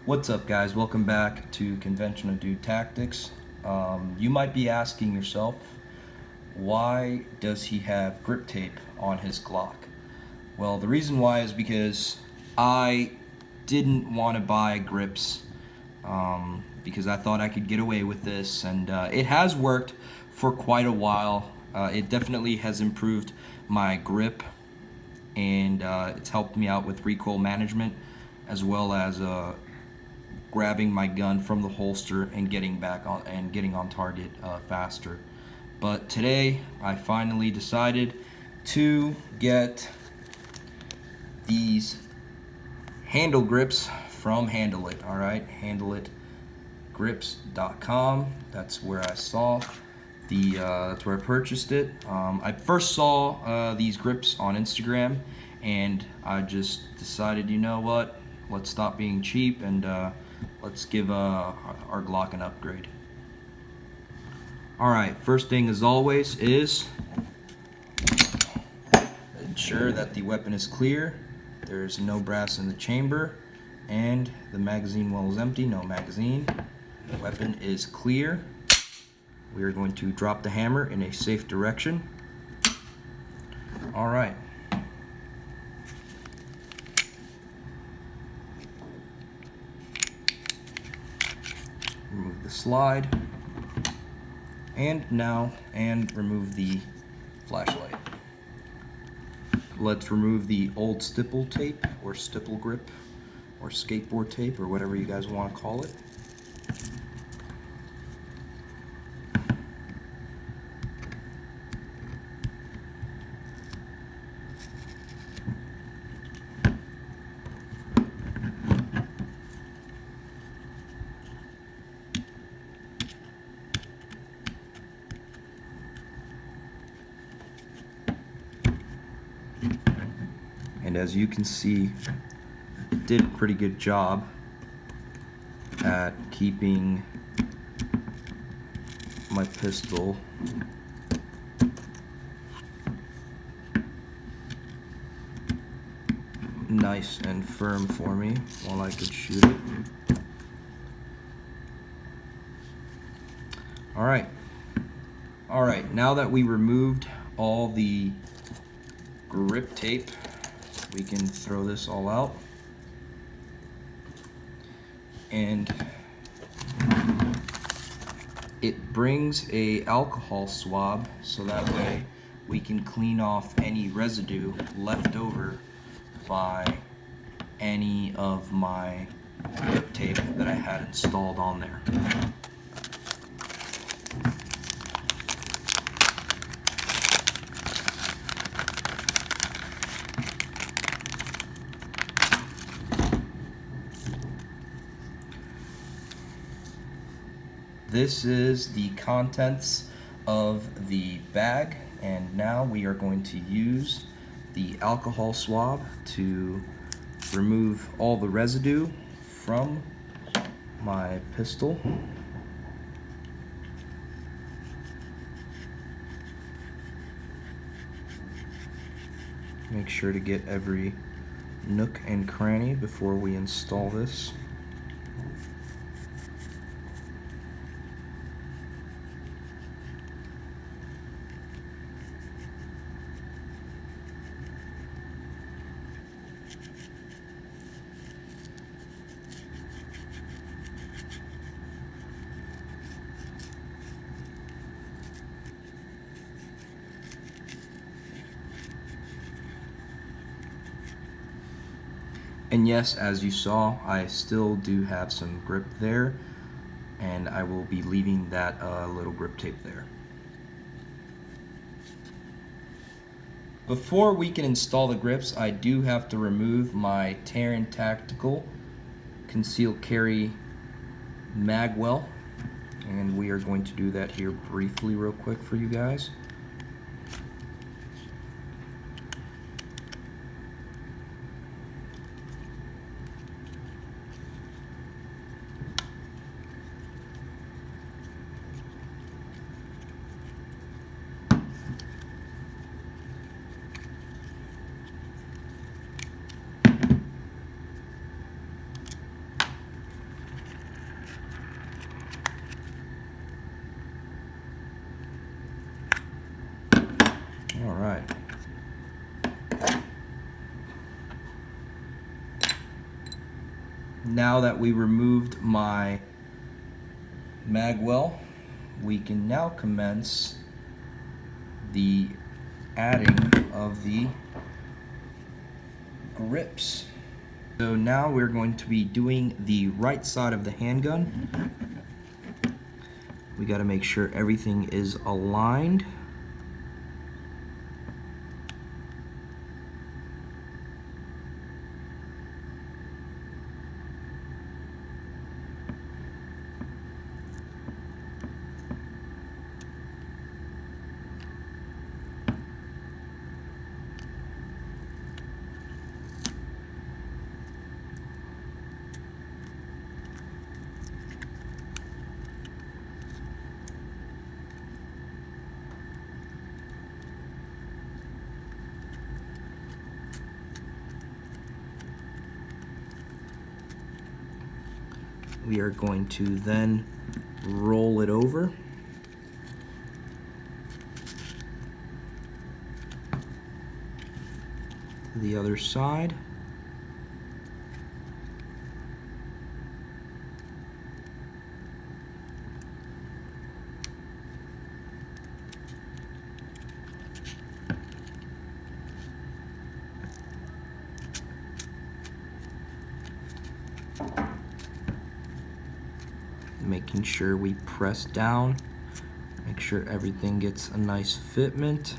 What's up, guys? Welcome back to Conventional Dude Tactics. You might be asking yourself, why does he have grip tape on his Glock? Well, the reason why is because I didn't want to buy grips because I thought I could get away with this, and it has worked for quite a while. It definitely has improved my grip, and it's helped me out with recoil management, as well as grabbing my gun from the holster and getting on target faster. But today I finally decided to get these handle grips from Handle It. All right, handleitgrips.com. That's where I saw that's where I purchased it. I first saw these grips on Instagram, and I just decided, you know what, let's stop being cheap and let's give our Glock an upgrade. Alright, first thing as always is ensure that the weapon is clear, there's no brass in the chamber, and the magazine well is empty, no magazine. The weapon is clear. We are going to drop the hammer in a safe direction. Alright. Remove the slide, and remove the flashlight. Let's remove the old stipple tape or stipple grip or skateboard tape or whatever you guys want to call it. And as you can see, it did a pretty good job at keeping my pistol nice and firm for me while I could shoot it. Alright, now that we removed all the grip tape, we can throw this all out, and it brings a alcohol swab so that way we can clean off any residue left over by any of my grip tape that I had installed on there. This is the contents of the bag, and now we are going to use the alcohol swab to remove all the residue from my pistol. Make sure to get every nook and cranny before we install this. And yes, as you saw, I still do have some grip there, and I will be leaving that little grip tape there. Before we can install the grips, I do have to remove my Terran Tactical concealed carry mag well, and we are going to do that here briefly real quick for you guys. Now that we removed my mag well, we can now commence the adding of the grips. So now we're going to be doing the right side of the handgun. We got to make sure everything is aligned. We are going to then roll it over. To the other side. Making sure we press down, make sure everything gets a nice fitment.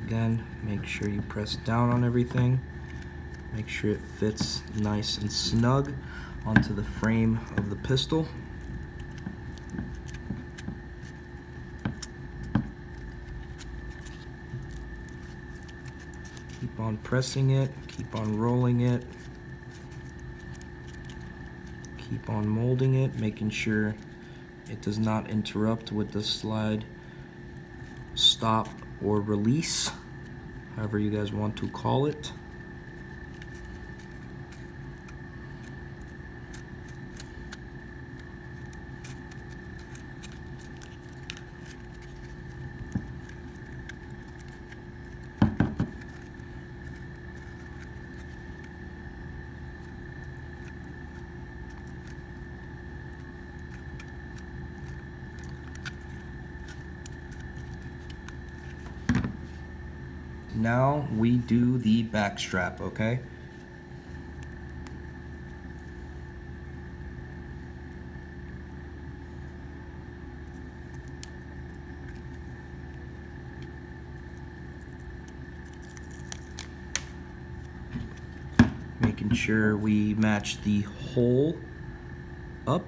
Again, make sure you press down on everything, make sure it fits nice and snug onto the frame of the pistol. Keep on pressing it, keep on rolling it. Keep on molding it, making sure it does not interrupt with the slide stop or release, however you guys want to call it. Now we do the back strap, okay? Making sure we match the hole up.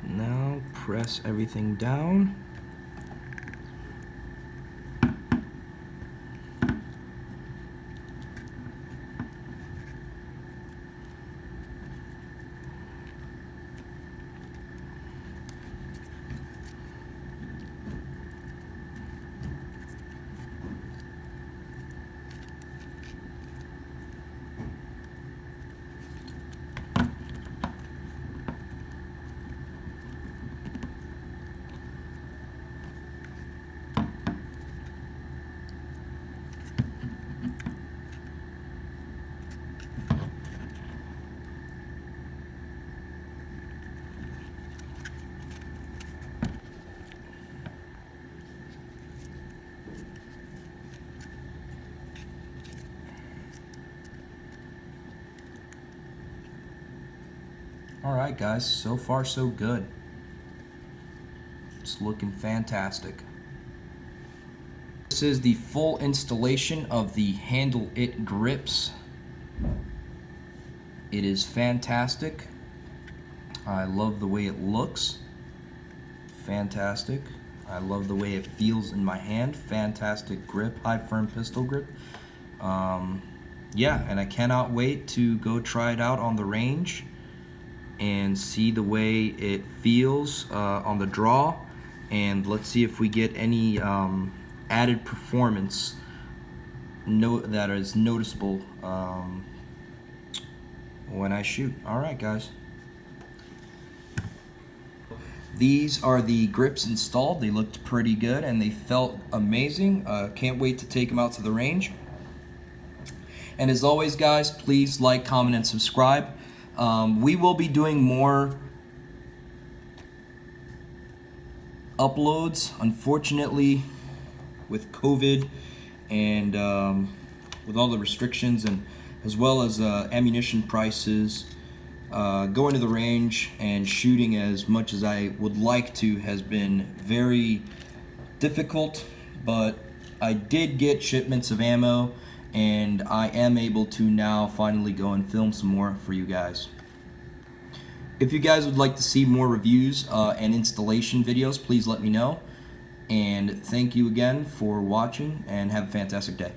Now press everything down. All right, guys, so far so good. It's looking fantastic. This is the full installation of the Handle It grips. It is fantastic. I love the way it looks. Fantastic. I love the way it feels in my hand. Fantastic grip, high firm pistol grip. Yeah, and I cannot wait to go try it out on the range and see the way it feels on the draw and let's see if we get any added performance that is noticeable when I shoot. Alright guys, these are the grips installed. They looked pretty good and they felt amazing. Can't wait to take them out to the range. And as always guys, please like, comment, and subscribe. We will be doing more uploads. Unfortunately, with COVID and with all the restrictions, and as well as ammunition prices, going to the range and shooting as much as I would like to has been very difficult. But I did get shipments of ammo, and I am able to now finally go and film some more for you guys. If you guys would like to see more reviews and installation videos, please let me know. And thank you again for watching, and have a fantastic day.